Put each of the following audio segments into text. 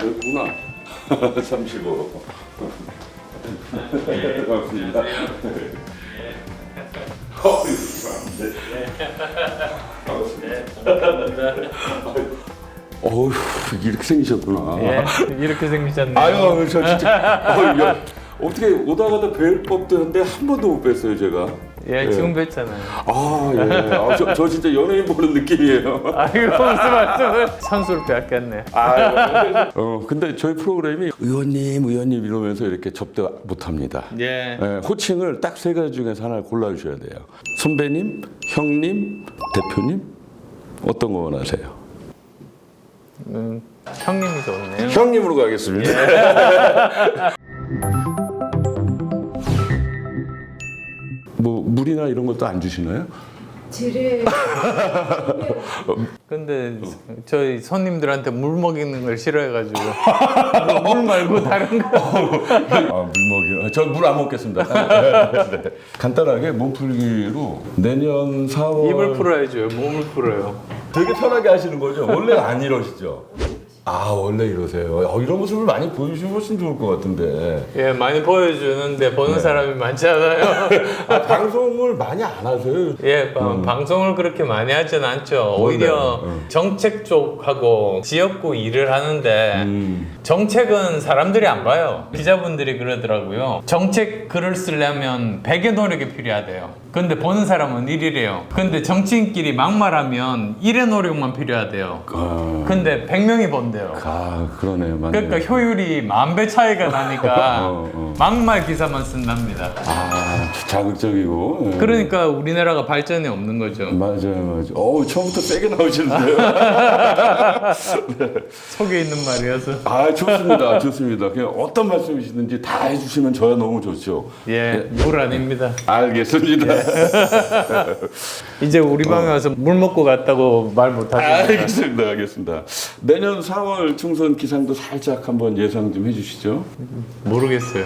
저구나. 35. 반갑습니다. 어휴, 이렇게 생기셨구나. 예, 이렇게 생기셨네요. 아유, 저 진짜. 야, 어떻게 오다 가다 뵐 법도 한데 한 번도 못 뵀어요, 제가. 예, 지금 뵀잖아요. 아, 예. 아, 저 진짜 연예인 보는 느낌이에요. 아이고, 무슨 말씀을. 선수를 빼앗겼네. 근데 저희 프로그램이 의원님 이러면서 이렇게 접대 못 합니다. 예. 예, 호칭을 딱 세 가지 중에서 하나 골라주셔야 돼요. 선배님, 형님, 대표님? 어떤 거 원하세요? 형님이 좋네요. 형님으로 가겠습니다. 뭐 물이나 이런 것도 안 주시나요? 지뢰. 근데 저희 손님들한테 물 먹이는 걸 싫어해가지고 물 말고 다른 거. 물 먹이요. 저 물 안 먹겠습니다. 네. 간단하게 몸풀기로 내년 4월 입을 풀어야죠. 몸을 풀어요. 되게 편하게 하시는 거죠? 원래 안 이러시죠? 아, 원래 이러세요. 이런 모습을 많이 보여주시면 좋을 것 같은데. 예, 많이 보여주는데 보는 사람이 많지 않아요. 방송을 많이 안 하세요? 예, 방송을 그렇게 많이 하진 않죠. 오히려 정책 쪽하고 지역구 일을 하는데 정책은 사람들이 안 봐요. 기자분들이 그러더라고요. 정책 글을 쓰려면 100의 노력이 필요하대요. 근데 보는 사람은 1이래요. 근데 정치인끼리 막말하면 1의 노력만 필요하대요. 근데 100명이 본대요. 그러네요. 맞네요. 그러니까 효율이 10,000배 차이가 나니까 막말 기사만 쓴답니다. 자극적이고. 예. 그러니까 우리나라가 발전이 없는 거죠. 맞아요. 처음부터 세게 나오시는데요. 속에 있는 말이어서. 좋습니다. 그냥 어떤 말씀이시든지 다 해주시면 저야 너무 좋죠. 예, 물 아닙니다. 알겠습니다. 이제 우리 방에 와서 물 먹고 갔다고 말 못하죠. 알겠습니다. 내년 4월 총선 기상도 살짝 한번 예상 좀 해주시죠. 모르겠어요.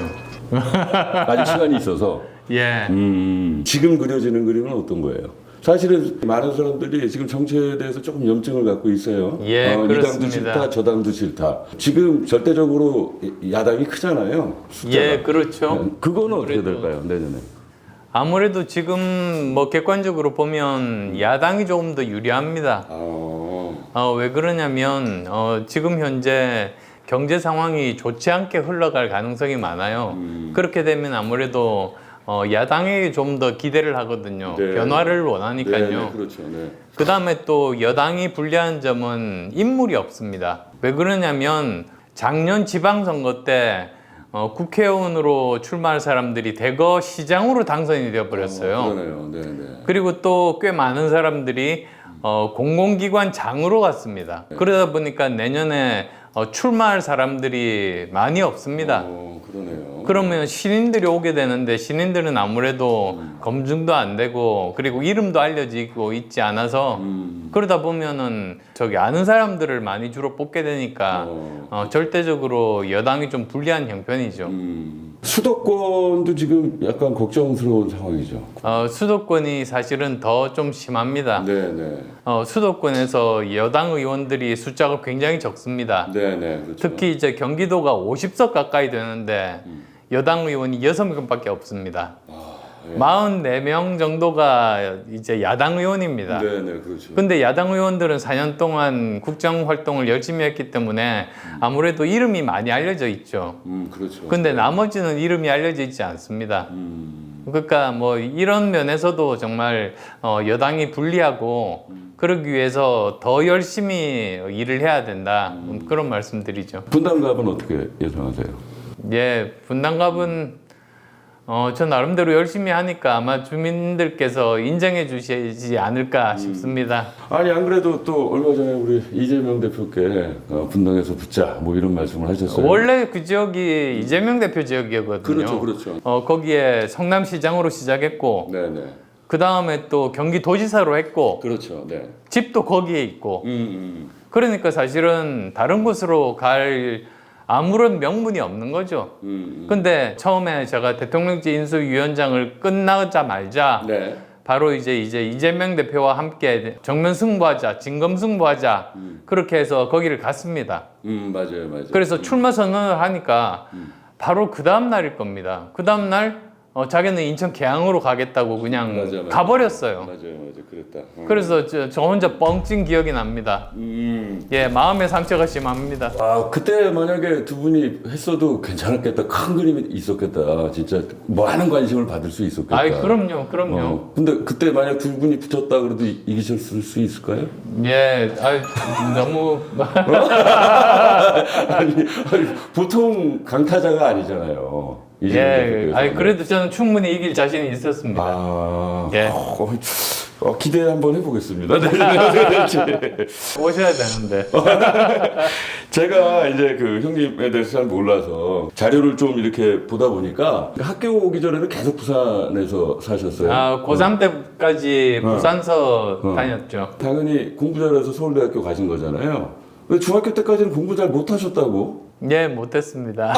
아직 시간이 있어서. 예. 지금 그려지는 그림은 어떤 거예요? 사실은 많은 사람들이 지금 정치에 대해서 조금 염증을 갖고 있어요. 예, 이 당도 그렇습니다. 싫다, 저 당도 싫다. 지금 절대적으로 야당이 크잖아요. 숫자가. 예, 그렇죠. 그거는 어떻게 그래도- 될까요, 내년에? 아무래도 지금 뭐 객관적으로 보면 야당이 조금 더 유리합니다. 왜 그러냐면 지금 현재 경제 상황이 좋지 않게 흘러갈 가능성이 많아요. 그렇게 되면 아무래도 야당이 좀 더 기대를 하거든요. 네. 변화를 원하니까요. 네, 그렇죠. 네. 그 다음에 또 여당이 불리한 점은 인물이 없습니다. 왜 그러냐면 작년 지방선거 때 국회의원으로 출마할 사람들이 대거 시장으로 당선이 되어버렸어요. 그러네요. 네. 그리고 또 꽤 많은 사람들이 공공기관 장으로 갔습니다. 그러다 보니까 내년에 출마할 사람들이 많이 없습니다. 그러네요. 그러면 신인들이 오게 되는데 신인들은 아무래도 검증도 안 되고 그리고 이름도 알려지고 있지 않아서 그러다 보면은 저기 아는 사람들을 많이 주로 뽑게 되니까 절대적으로 여당이 좀 불리한 형편이죠. 수도권도 지금 약간 걱정스러운 상황이죠. 수도권이 사실은 더 좀 심합니다. 네. 수도권에서 여당 의원들이 숫자가 굉장히 적습니다. 네, 그렇죠. 특히 이제 경기도가 50석 가까이 되는데 여당 의원이 6명밖에 없습니다. 44명 정도가 이제 야당 의원입니다. 네, 그렇죠. 근데 야당 의원들은 4년 동안 국정 활동을 열심히 했기 때문에 아무래도 이름이 많이 알려져 있죠. 그렇죠. 근데 나머지는 이름이 알려져 있지 않습니다. 그러니까 뭐 이런 면에서도 정말 여당이 불리하고 그러기 위해서 더 열심히 일을 해야 된다. 그런 말씀드리죠. 분당갑은 어떻게 예상하세요? 예, 분당갑은 저 나름대로 열심히 하니까 아마 주민들께서 인정해 주시지 않을까 싶습니다. 아니 안 그래도 또 얼마 전에 우리 이재명 대표께 분당에서 붙자 뭐 이런 말씀을 하셨어요. 원래 그 지역이 이재명 대표 지역이었거든요. 그렇죠. 거기에 성남시장으로 시작했고 네. 그 다음에 또 경기도지사로 했고 그렇죠. 네. 집도 거기에 있고 그러니까 사실은 다른 곳으로 갈 아무런 명분이 없는 거죠. 근데 처음에 제가 대통령직 인수위원장을 끝나자마자 네. 바로 이제 이재명 대표와 함께 정면 승부하자, 진검 승부하자 그렇게 해서 거기를 갔습니다. 맞아요. 그래서 출마 선언을 하니까 바로 그 다음 날일 겁니다. 그 다음 날 자기는 인천 계양으로 가겠다고 그냥 맞아. 가버렸어요. 맞아요. 그랬다. 그래서 저 혼자 뻥찐 기억이 납니다. 예, 마음의 상처가 심합니다. 아, 그때 만약에 두 분이 했어도 괜찮았겠다. 큰 그림이 있었겠다. 진짜 많은 관심을 받을 수 있었겠다. 아이, 그럼요. 근데 그때 만약 두 분이 붙었다 그래도 이기셨을 수 있을까요? 예, 너무 아니, 보통 강타자가 아니잖아요. 예, 그래도 저는 충분히 이길 자신이 있었습니다. 예. 기대 한번 해보겠습니다. 오셔야 되는데. 제가 이제 그 형님에 대해서 잘 몰라서 자료를 좀 이렇게 보다 보니까 학교 오기 전에는 계속 부산에서 사셨어요. 고3 때까지 부산서 다녔죠. 당연히 공부 잘해서 서울대학교 가신 거잖아요. 근데 중학교 때까지는 공부 잘 못하셨다고? 예, 못했습니다.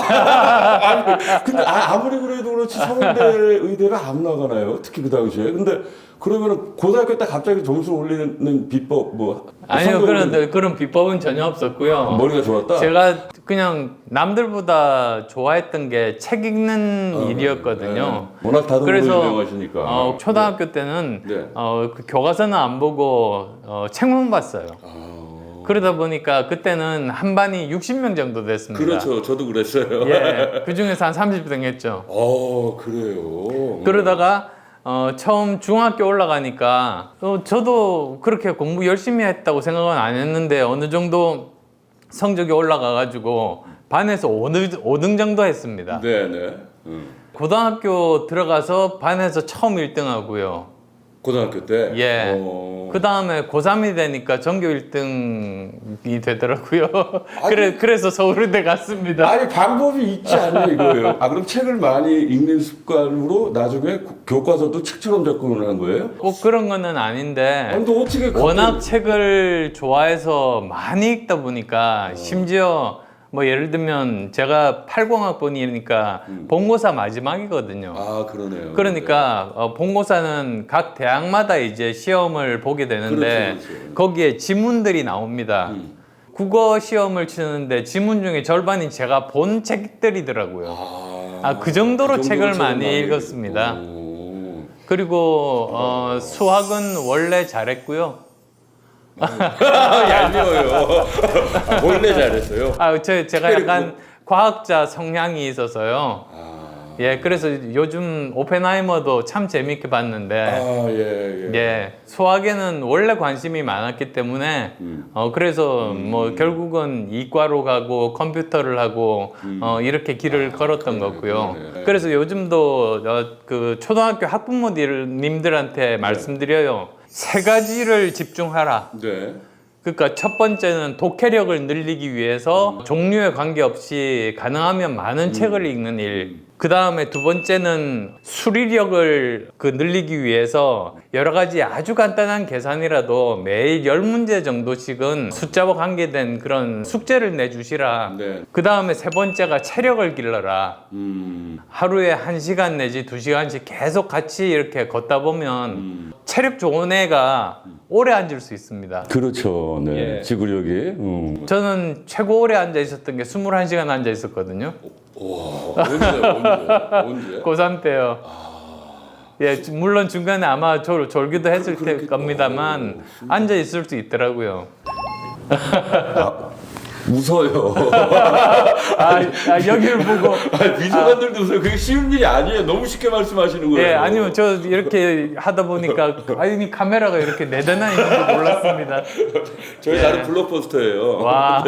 근데 아무리 그래도 그렇지 서울대 의대를 안 나가나요? 특히 그 당시에. 근데 그러면은 고등학교 때 갑자기 점수 올리는 비법 뭐? 아니요, 그런 비법은 전혀 없었고요. 머리가 좋았다. 제가 그냥 남들보다 좋아했던 게 책 읽는 일이었거든요. 네. 워낙 다들 그래서 유명하시니까. 초등학교 때는 네. 그 교과서는 안 보고 책만 봤어요. 그러다 보니까 그때는 한 반이 60명 정도 됐습니다. 그렇죠. 저도 그랬어요. 예, 그 중에서 한 30등 했죠. 그래요. 그러다가 처음 중학교 올라가니까 저도 그렇게 공부 열심히 했다고 생각은 안 했는데 어느 정도 성적이 올라가가지고 반에서 5등 정도 했습니다. 네네. 고등학교 들어가서 반에서 처음 1등 하고요. 고등학교 때? 예. 그 다음에 고3이 되니까 전교 1등이 되더라고요. 그래서 서울대 갔습니다. 아니, 방법이 있지 않냐 이거예요. 그럼 책을 많이 읽는 습관으로 나중에 교과서도 책처럼 접근을 한 거예요? 꼭 그런 거는 아닌데 근데 어떻게 워낙 책을 좋아해서 많이 읽다 보니까 심지어 뭐 예를 들면 제가 80학번이니까 본고사 마지막이거든요. 그러네요. 그러니까 본고사는 각 대학마다 이제 시험을 보게 되는데 그렇죠. 거기에 지문들이 나옵니다. 국어 시험을 치는데 지문 중에 절반이 제가 본 책들이더라고요. 그 정도로 책을 많이 읽었습니다. 그리고 수학은 원래 잘했고요. 얄미워요. 원래 잘했어요. 제가 약간 과학자 성향이 있어서요. 예, 그래서 요즘 오펜하이머도 참 재밌게 봤는데, 예, 수학에는 원래 관심이 많았기 때문에, 그래서 뭐 결국은 이과로 가고 컴퓨터를 하고, 이렇게 길을 걸었던 거고요. 그래서 요즘도 그 초등학교 학부모님들한테 말씀드려요. 세 가지를 집중하라. 네. 그러니까 첫 번째는 독해력을 늘리기 위해서 종류에 관계없이 가능하면 많은 책을 읽는 일. 그 다음에 두 번째는 수리력을 늘리기 위해서 여러 가지 아주 간단한 계산이라도 매일 10문제 정도씩은 숫자와 관계된 그런 숙제를 내주시라. 네. 그 다음에 세 번째가 체력을 길러라. 하루에 1시간 내지 2시간씩 계속 같이 이렇게 걷다 보면 체력 좋은 애가 오래 앉을 수 있습니다. 그렇죠. 네. 예. 지구력이. 저는 최고 오래 앉아 있었던 게 21시간 앉아 있었거든요. 언제? 고3 때요. 예, 물론 중간에 아마 졸기도 했을 겁니다만 앉아 있을 수 있더라고요. 웃어요. 여기를 보고. 미소관들도 웃어요. 그게 쉬운 일이 아니에요. 너무 쉽게 말씀하시는 거예요. 예, 아니요. 저 이렇게 하다 보니까 아니 카메라가 이렇게 4대나 있는 줄 몰랐습니다. 저희 나름 블록버스터예요. 와.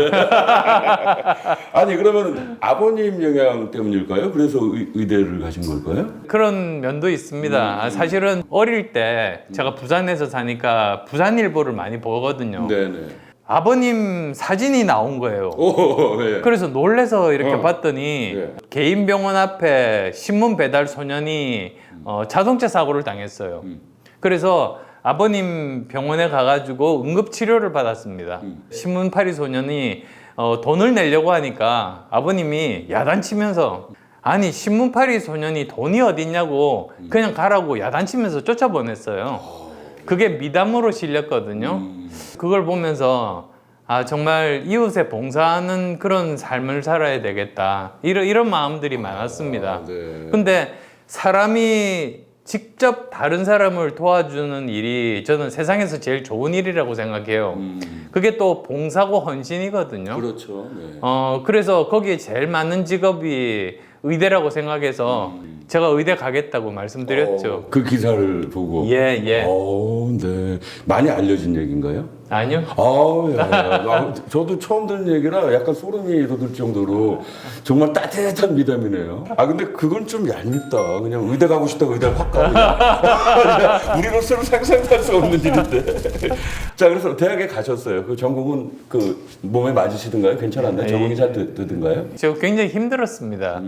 아니 그러면 아버님 영향 때문일까요? 그래서 의대를 가신 걸까요? 그런 면도 있습니다. 사실은 어릴 때 제가 부산에서 사니까 부산일보를 많이 보거든요. 네네. 아버님 사진이 나온 거예요. 네. 그래서 놀래서 이렇게 봤더니 네. 개인 병원 앞에 신문 배달 소년이 자동차 사고를 당했어요. 그래서 아버님 병원에 가가지고 응급 치료를 받았습니다. 신문파리 소년이 돈을 내려고 하니까 아버님이 야단치면서 아니 신문팔이 소년이 돈이 어딨냐고 그냥 가라고 야단치면서 쫓아보냈어요. 그게 미담으로 실렸거든요. 그걸 보면서 아 정말 이웃에 봉사하는 그런 삶을 살아야 되겠다 이런 마음들이 많았습니다. 네. 근데 사람이 직접 다른 사람을 도와주는 일이 저는 세상에서 제일 좋은 일이라고 생각해요. 그게 또 봉사고 헌신이거든요. 그렇죠. 네. 그래서 거기에 제일 맞는 직업이 의대라고 생각해서 제가 의대 가겠다고 말씀드렸죠. 그 기사를 보고. 예, 예. 네. 많이 알려진 얘기인가요? 아니요. 저도 처음 듣는 얘기라 약간 소름이 돋을 정도로 정말 따뜻한 미담이네요. 근데 그건 좀 얄밉다. 그냥 의대 가고 싶다고 의대를 확 가고. 그냥 우리로서는 상상할 수 없는 일인데. 자, 그래서 대학에 가셨어요. 그 전공은 그 몸에 맞으시던가요? 괜찮았나요? 적응이 잘 되던가요? 저 굉장히 힘들었습니다.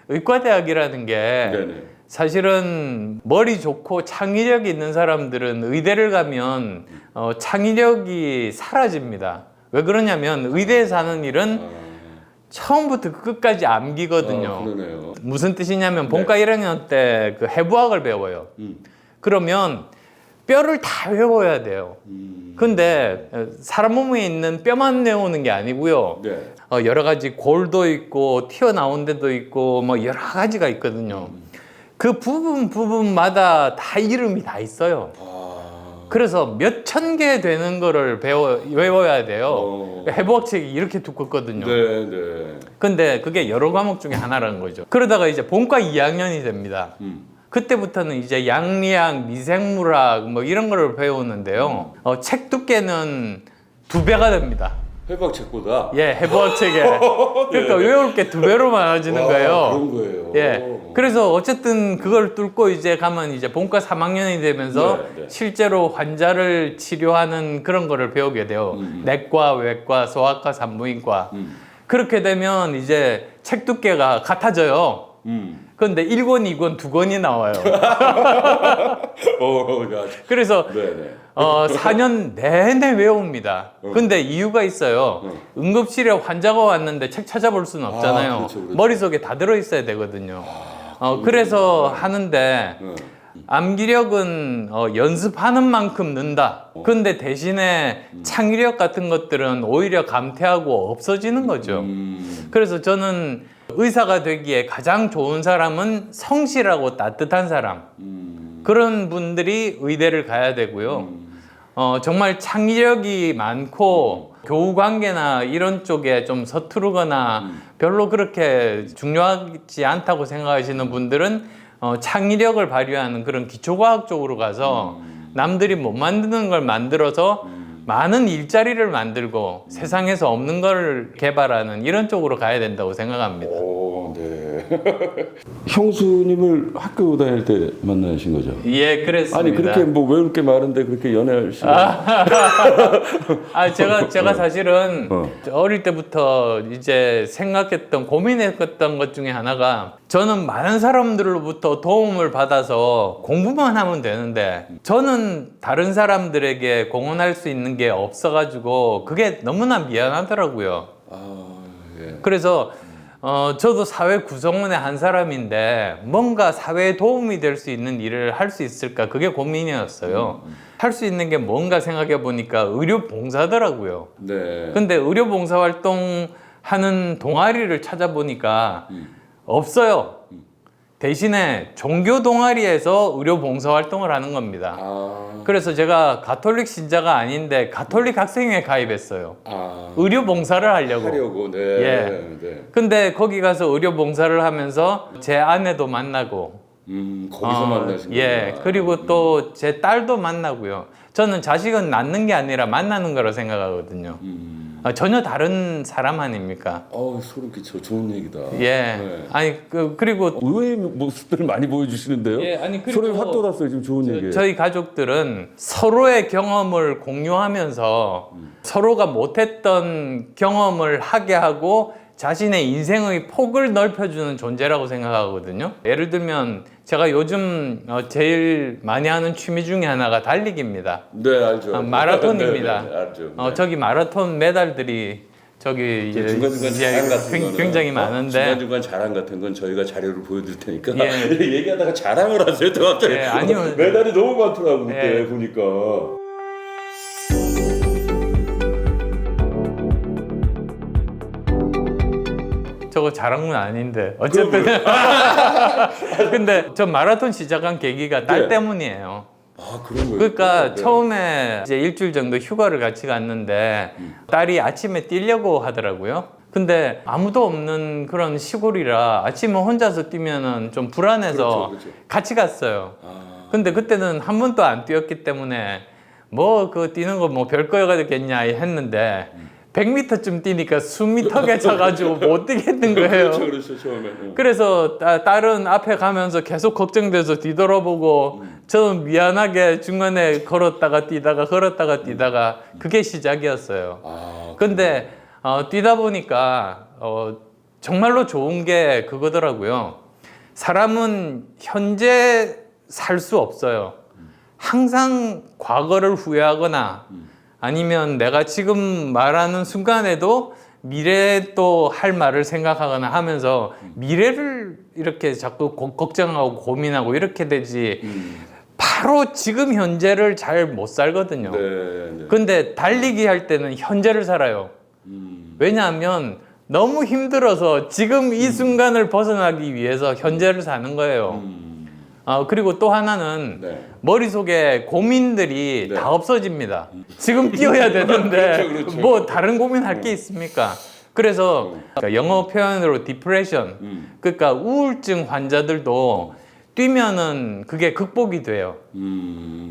의과대학이라는 게 네네. 사실은 머리 좋고 창의력이 있는 사람들은 의대를 가면 창의력이 사라집니다. 왜 그러냐면 의대에서 하는 일은 처음부터 끝까지 암기거든요. 그러네요. 무슨 뜻이냐면 본과 1학년 때 그 해부학을 배워요. 그러면 뼈를 다 외워야 돼요. 근데 사람 몸에 있는 뼈만 외우는 게 아니고요. 네. 여러 가지 골도 있고 튀어나온 데도 있고 뭐 여러 가지가 있거든요. 그 부분마다 다 이름이 다 있어요. 그래서 몇 천 개 되는 거를 외워야 돼요. 해부학 책이 이렇게 두껍거든요. 네, 네. 근데 그게 여러 과목 중에 하나라는 거죠. 그러다가 이제 본과 2학년이 됩니다. 그때부터는 이제 양리학, 미생물학 뭐 이런 거를 배우는데요. 책 두께는 2배가 됩니다. 해부학 책보다. 예, 해부학 책에. 그러니까 외울 게 2배로 많아지는 거예요. 그런 거예요. 예. 그래서 어쨌든 그걸 뚫고 이제 가면 이제 본과 3학년이 되면서 네. 실제로 환자를 치료하는 그런 거를 배우게 돼요. 내과, 외과, 소아과, 산부인과. 그렇게 되면 이제 책 두께가 같아져요. 그런데 1권, 2권, 2권이 나와요. 그래서 네네. 4년 내내 외웁니다. 근데 이유가 있어요. 응급실에 환자가 왔는데 책 찾아볼 수는 없잖아요. 그렇죠. 머릿속에 다 들어있어야 되거든요. 그래서 하는데 암기력은 연습하는 만큼 는다. 근데 대신에 창의력 같은 것들은 오히려 감퇴하고 없어지는 거죠. 그래서 저는 의사가 되기에 가장 좋은 사람은 성실하고 따뜻한 사람. 그런 분들이 의대를 가야 되고요. 정말 창의력이 많고 교우 관계나 이런 쪽에 좀 서투르거나 별로 그렇게 중요하지 않다고 생각하시는 분들은 창의력을 발휘하는 그런 기초과학 쪽으로 가서 남들이 못 만드는 걸 만들어서 많은 일자리를 만들고 세상에서 없는 걸 개발하는 이런 쪽으로 가야 된다고 생각합니다. 네. 형수님을 학교 다닐 때 만나신 거죠? 예, 그랬습니다. 아니 그렇게 뭐 외울 게 많은데 그렇게 연애할 시간? 제가 사실은 어릴 때부터 이제 생각했던 고민했던 것 중에 하나가 저는 많은 사람들로부터 도움을 받아서 공부만 하면 되는데 저는 다른 사람들에게 공헌할 수 있는 게 없어가지고 그게 너무나 미안하더라고요. 예. 그래서 저도 사회 구성원의 한 사람인데 뭔가 사회에 도움이 될 수 있는 일을 할 수 있을까 그게 고민이었어요. 할 수 있는 게 뭔가 생각해 보니까 의료 봉사더라고요. 네. 근데 의료 봉사 활동 하는 동아리를 찾아보니까 없어요. 대신에 종교 동아리에서 의료 봉사 활동을 하는 겁니다. 그래서 제가 가톨릭 신자가 아닌데 가톨릭 학생회에 가입했어요. 의료 봉사를 하려고. 네. 예. 네. 근데 거기 가서 의료 봉사를 하면서 제 아내도 만나고 거기서 만나신 거예요. 예. 그리고 또 제 딸도 만나고요. 저는 자식은 낳는 게 아니라 만나는 거라 생각하거든요. 전혀 다른 사람 아닙니까? 소름 끼쳐. 좋은 얘기다. 예. 네. 아니 그리고 의외의 모습들을 많이 보여주시는데요. 예, 아니, 그리고 소름이 확 돋았어요. 지금 좋은 얘기. 저희 가족들은 서로의 경험을 공유하면서 서로가 못했던 경험을 하게 하고 자신의 인생의 폭을 넓혀주는 존재라고 생각하거든요. 예를 들면 제가 요즘 제일 많이 하는 취미 중에 하나가 달리기입니다. 네, 알죠. 마라톤입니다. 네, 알죠. 네. 저기 마라톤 메달들이 저기 이제 중간중간 자랑 같은 거는 굉장히 많은데 중간중간 자랑 같은 건 저희가 자료를 보여드릴 테니까 예. 얘기하다가 자랑을 하세요. 또 갑자기 예, 아니요. 메달이 너무 많더라고 그때 예. 보니까. 저거 자랑은 아닌데 어쨌든 근데 저 마라톤 시작한 계기가 딸 네. 때문이에요. 아 그런 거예요. 그러니까 네. 처음에 이제 일주일 정도 휴가를 같이 갔는데 딸이 아침에 뛰려고 하더라고요. 근데 아무도 없는 그런 시골이라 아침에 혼자서 뛰면은 좀 불안해서 그렇죠. 같이 갔어요. 아, 근데 그때는 한 번도 안 뛰었기 때문에 뭐 그 뛰는 거 뭐 별거가 되겠냐 했는데 100m쯤 뛰니까 숨이 턱에 차가지고 못 뛰겠는 거예요. 그렇죠 처음에. 그래서 딸은 앞에 가면서 계속 걱정돼서 뒤돌아보고 저는 미안하게 중간에 걸었다가 뛰다가 그게 시작이었어요. 아, 근데 뛰다 보니까 정말로 좋은 게 그거더라고요. 사람은 현재 살 수 없어요. 항상 과거를 후회하거나 아니면 내가 지금 말하는 순간에도 미래에 또 할 말을 생각하거나 하면서 미래를 이렇게 자꾸 걱정하고 고민하고 이렇게 되지 바로 지금 현재를 잘 못 살거든요. 네. 근데 달리기 할 때는 현재를 살아요. 왜냐하면 너무 힘들어서 지금 이 순간을 벗어나기 위해서 현재를 사는 거예요. 그리고 또 하나는 네. 머릿속에 고민들이 네. 다 없어집니다. 지금 뛰어야 되는데 그렇죠. 뭐 다른 고민할 게 있습니까? 그래서 그러니까 영어 표현으로 디프레션, 그러니까 우울증 환자들도 뛰면은 그게 극복이 돼요.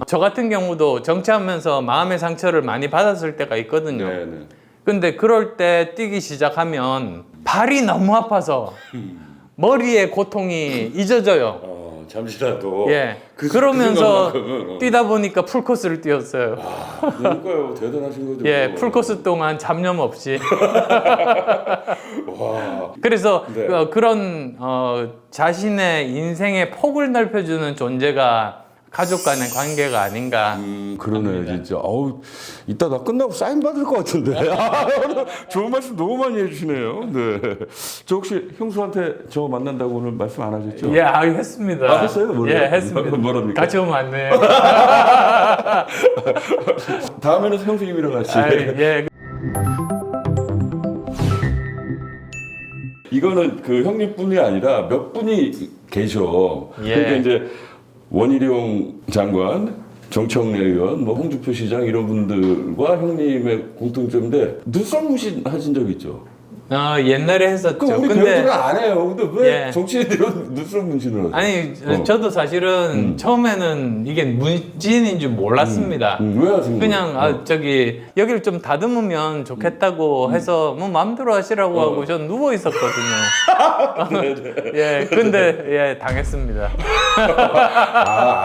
저 같은 경우도 정치하면서 마음의 상처를 많이 받았을 때가 있거든요. 네. 근데 그럴 때 뛰기 시작하면 발이 너무 아파서 머리의 고통이 잊어져요. 잠시라도. 예. 그 그러면서 순간만큼은, 뛰다 보니까 풀코스를 뛰었어요. 그러니까요. 대단하신 거죠. 예, 풀코스 동안 잡념 없이. 와. 그래서 네. 그런 자신의 인생의 폭을 넓혀주는 존재가 가족 간의 관계가 아닌가. 그러네 진짜. 어우 이따 나 끝나고 사인 받을 것 같은데. 좋은 말씀 너무 많이 해주시네요. 네. 저 혹시 형수한테 저 만난다고 오늘 말씀 안 하셨죠? 예, 했습니다. 아, 했어요? 뭐래요? 예, 했습니다. 뭐랍니까? 같이 오면 안 돼요. 다음에는 형수님이랑 같이. 예. 이거는 그 형님뿐이 아니라 몇 분이 계셔. 예. 그러니까 이제 원희룡 장관, 정청래 의원, 뭐 홍준표 시장 이런 분들과 형님의 공통점인데 눈썹 문신 하신 적 있죠? 옛날에 했었죠. 그 우리 근데 배우들은 안 해요. 근데 왜 예. 정치인들은 눈썹 문신을 하죠? 아니 저도 사실은 처음에는 이게 문진인 줄 몰랐습니다. 왜 하신 거예요? 그냥 저기 여기를 좀 다듬으면 좋겠다고 해서 뭐 마음대로 하시라고 하고 전 누워 있었거든요. 예, 근데 예 당했습니다.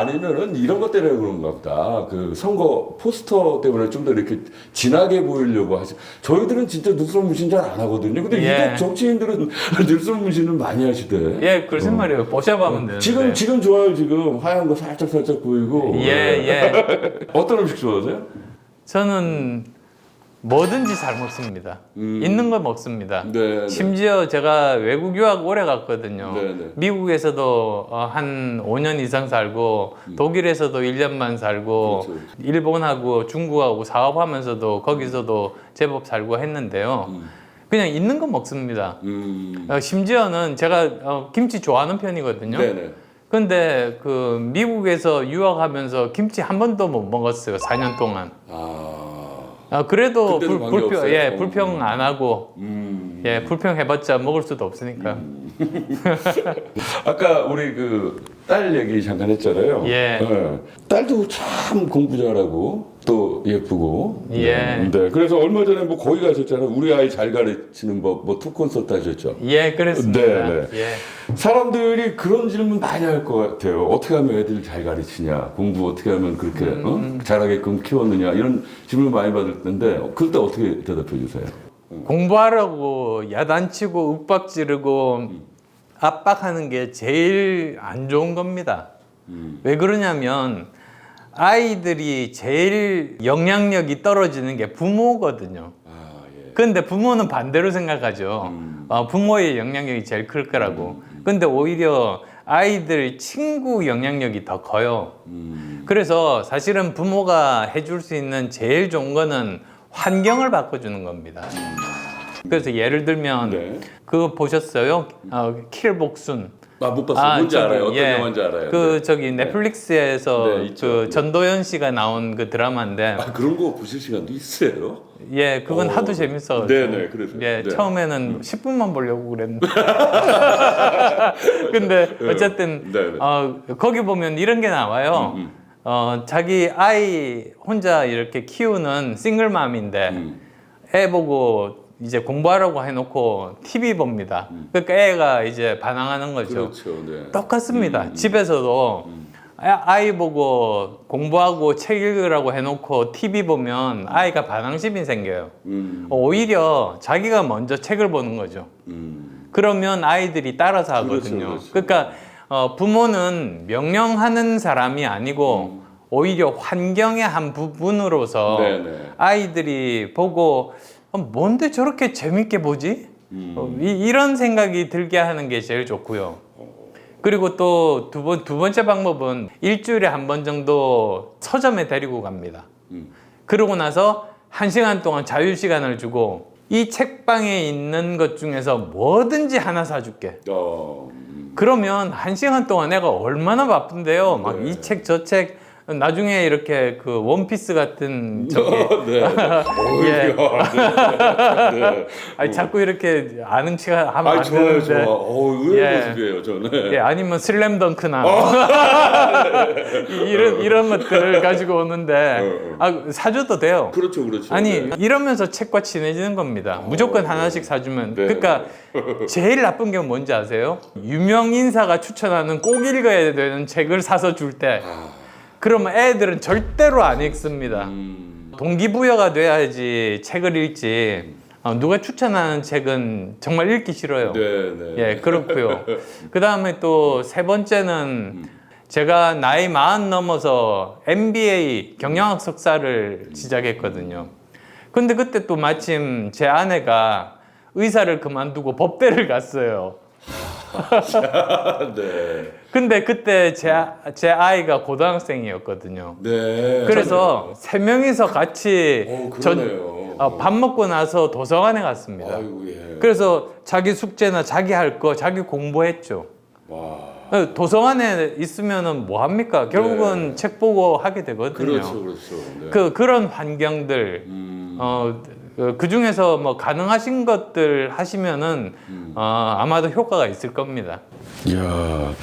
아니면은 이런 것 때문에 그런가 보다. 그 선거 포스터 때문에 좀 더 이렇게 진하게 보이려고 하시. 저희들은 진짜 눈썹 문신 잘 안 하거든요. 근데 예. 유독 정치인들은 눈썹 문신을 많이 하시대. 예, 글쎄 말이에요. 보셔보면 되는데. 지금 좋아요. 지금 하얀 거 살짝 보이고. 예. 어떤 음식 좋아하세요? 저는 뭐든지 잘 먹습니다. 있는 거 먹습니다. 네. 심지어 제가 외국 유학 오래 갔거든요. 네. 미국에서도 한 5년 이상 살고 독일에서도 1년만 살고 그렇죠. 일본하고 중국하고 사업하면서도 거기서도 제법 살고 했는데요. 그냥 있는 거 먹습니다. 심지어는 제가 김치 좋아하는 편이거든요. 네네. 근데 그 미국에서 유학하면서 김치 한 번도 못 먹었어요. 4년 동안. 그래도 그때도 관계 없어요? 불평 안 하고 예, 불평해봤자 먹을 수도 없으니까. 아까 우리 그 딸 얘기 잠깐 했잖아요. 예. 딸도 참 공부 잘하고 또 예쁘고. 예. 네. 그래서 얼마 전에 뭐 거기 가셨잖아요. 우리 아이 잘 가르치는 법 뭐 투 콘서트 하셨죠. 예, 그랬습니다. 네. 예. 사람들이 그런 질문 많이 할 것 같아요. 어떻게 하면 애들 잘 가르치냐, 공부 어떻게 하면 그렇게 잘하게끔 키웠느냐 이런 질문 많이 받을 텐데 그럴 때 어떻게 대답해 주세요? 공부하라고 야단치고 윽박 지르고 압박하는 게 제일 안 좋은 겁니다. 왜 그러냐면 아이들이 제일 영향력이 떨어지는 게 부모거든요. 근데 부모는 반대로 생각하죠. 부모의 영향력이 제일 클 거라고. 근데 오히려 아이들 친구 영향력이 더 커요. 그래서 사실은 부모가 해줄 수 있는 제일 좋은 거는 환경을 바꿔주는 겁니다. 그래서 예를 들면 네. 그거 보셨어요? 킬복순. 못 봤어요. 뭔지 저기, 알아요. 어떤 예. 영화인지 알아요. 그 네. 저기 넷플릭스에서 네, 있죠. 그 네. 전도연 씨가 나온 그 드라마인데 그런 거 보실 시간도 있어요? 예, 그건 하도 재밌어가지고. 네네, 그래서. 예, 네. 처음에는 10분만 보려고 그랬는데. 근데 어쨌든, 네네. 거기 보면 이런 게 나와요. 자기 아이 혼자 이렇게 키우는 싱글맘인데, 애 보고 이제 공부하라고 해놓고 TV 봅니다. 그러니까 애가 이제 반항하는 거죠. 그렇죠. 네. 똑같습니다. 집에서도 아이 보고 공부하고 책 읽으라고 해놓고 TV 보면 아이가 반항심이 생겨요. 오히려 자기가 먼저 책을 보는 거죠. 그러면 아이들이 따라서 하거든요. 그렇죠. 그러니까 부모는 명령하는 사람이 아니고 오히려 환경의 한 부분으로서 네네. 아이들이 보고 뭔데 저렇게 재밌게 보지? 이런 생각이 들게 하는 게 제일 좋고요. 그리고 또 두 번째 방법은 일주일에 한 번 정도 서점에 데리고 갑니다. 그러고 나서 1시간 동안 자유 시간을 주고 이 책방에 있는 것 중에서 뭐든지 하나 사줄게. 그러면 1시간 동안 내가 얼마나 바쁜데요. 막 이 책 저 책 나중에 이렇게 그 원피스 같은 저기 네. 예. 네. 아니 자꾸 이렇게 아는 체가 하면 안 좋아요, 되는데. 좋아. 의외의 예. 모습이에요, 저는. 예, 아니면 슬램덩크나 이런 것들을 가지고 오는데 사줘도 돼요. 그렇죠, 그렇죠. 아니 네. 이러면서 책과 친해지는 겁니다. 무조건 하나씩 사주면. 네. 그러니까 제일 나쁜 게 뭔지 아세요? 유명 인사가 추천하는 꼭 읽어야 되는 책을 사서 줄 때 그러면 애들은 절대로 안 읽습니다. 동기부여가 돼야지 책을 읽지. 누가 추천하는 책은 정말 읽기 싫어요. 네, 네. 예, 그렇고요. 그 다음에 또 세 번째는 제가 나이 40 넘어서 MBA 경영학 석사를 시작했거든요. 근데 그때 또 마침 제 아내가 의사를 그만두고 법대를 갔어요. 네. 근데 그때 제 아이가 고등학생이었거든요. 네. 그래서 세 명이서 같이 그러네요. 밥 먹고 나서 도서관에 갔습니다. 아이고, 예. 그래서 자기 숙제나 자기 할 거 자기 공부했죠. 와. 도서관에 있으면은 뭐 합니까? 결국은 책 보고 하게 되거든요. 그렇죠, 그렇죠. 네. 그런 환경들 그 중에서 뭐 가능하신 것들 하시면은 아마도 효과가 있을 겁니다. 이야,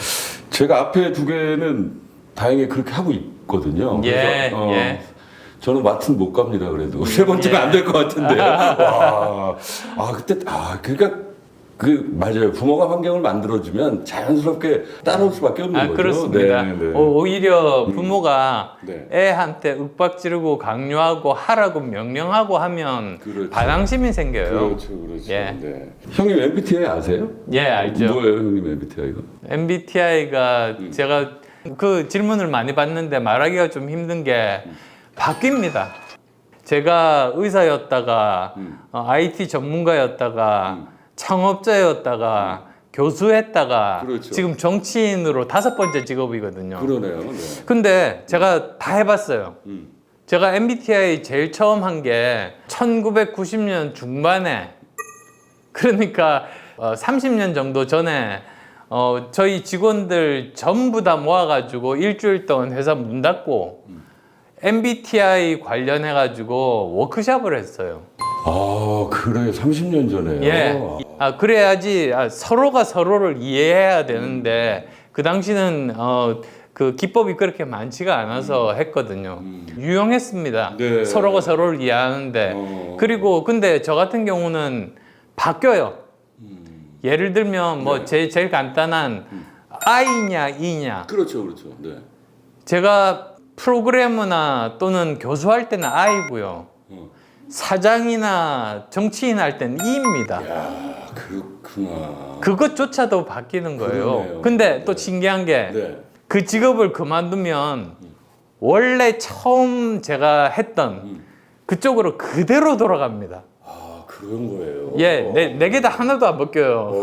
제가 앞에 두 개는 다행히 그렇게 하고 있거든요. 예, 그래서, 예. 저는 마트는 못 갑니다. 그래도 세 번째가 안 될 것 같은데. 와, 그때 그러니까 맞아요. 부모가 환경을 만들어주면 자연스럽게 따라올 수밖에 없는 거죠. 그렇습니다. 네, 네. 오히려 부모가 네. 애한테 윽박 지르고 강요하고 하라고 명령하고 하면 그렇죠. 반항심이 생겨요. 그렇죠, 그렇죠. 예. 네. 형님 MBTI 아세요? 예, 알죠. 뭐예요, 형님 MBTI가? MBTI가 제가 그 질문을 많이 받는데 말하기가 좀 힘든 게 바뀝니다. 제가 의사였다가 IT 전문가였다가 창업자였다가 교수했다가 그렇죠. 지금 정치인으로 5번째 직업이거든요. 그러네요. 네. 근데 제가 다 해봤어요. 제가 MBTI 제일 처음 한 게 1990년 중반에 그러니까 30년 정도 전에 저희 직원들 전부 다 모아가지고 일주일 동안 회사 문 닫고 MBTI 관련해가지고 워크숍을 했어요. 그래 30년 전에요. 예. 그래야지 서로가 서로를 이해해야 되는데 그 당시는 그 기법이 그렇게 많지가 않아서 했거든요. 유용했습니다. 네. 서로가 서로를 이해하는데 그리고 근데 저 같은 경우는 바뀌어요. 예를 들면 뭐 제일 간단한 I냐 E냐. 그렇죠, 그렇죠. 네. 제가 프로그래머나 또는 교수할 때는 I고요. 사장이나 정치인 할 때는 E입니다. 야, 그렇구나. 그것조차도 바뀌는 거예요. 그러네요. 근데 또 신기한 게 그 네. 직업을 그만두면 원래 처음 제가 했던 그쪽으로 그대로 돌아갑니다. 그런 거예요. 예, 네 개 다 하나도 안 벗겨요.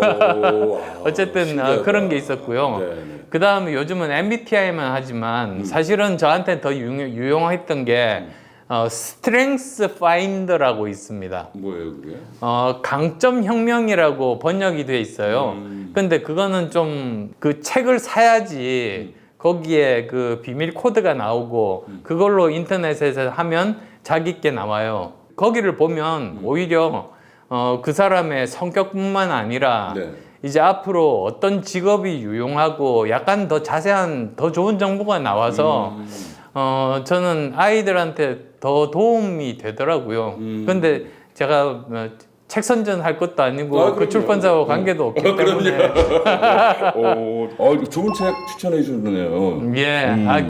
어쨌든 신기하다. 그런 게 있었고요. 네, 네. 그 다음에 요즘은 MBTI만 하지만 사실은 저한테 더 유용했던 게 스트렝스 파인더라고 있습니다. 뭐예요 그게? 강점 혁명이라고 번역이 돼 있어요. 근데 그거는 좀 그 책을 사야지 거기에 그 비밀 코드가 나오고 그걸로 인터넷에서 하면 자기께 나와요. 거기를 보면 오히려 그 사람의 성격뿐만 아니라 네. 이제 앞으로 어떤 직업이 유용하고 약간 더 자세한 더 좋은 정보가 나와서 저는 아이들한테 더 도움이 되더라고요. 근데 제가 책 선전할 것도 아니고 그 그럼요. 출판사와 관계도 없기 때문에 좋은 책 추천해 주네요. 예,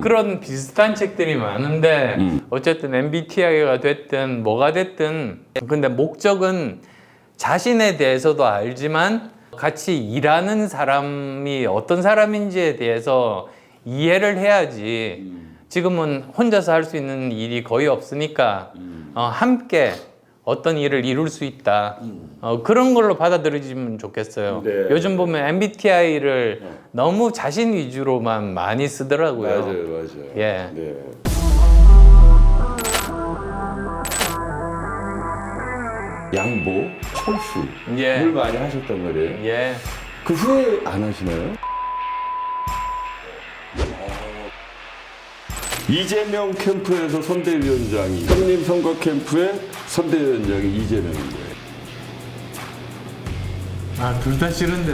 그런 비슷한 책들이 많은데 어쨌든 MBTI가 됐든 뭐가 됐든 근데 목적은 자신에 대해서도 알지만 같이 일하는 사람이 어떤 사람인지에 대해서 이해를 해야지 지금은 혼자서 할 수 있는 일이 거의 없으니까 함께 어떤 일을 이룰 수 있다. 그런 걸로 받아들여지면 좋겠어요. 네. 요즘 보면 MBTI를 너무 자신 위주로만 많이 쓰더라고요. 맞아요. 예. 네. 양보, 철수 예. 를 많이 하셨단 말이에요. 예. 그 후에 안 하시나요? 이재명 캠프에서 선대위원장이 형님 선거 캠프의 선대위원장이 이재명인 거예요. 둘 다 싫은데.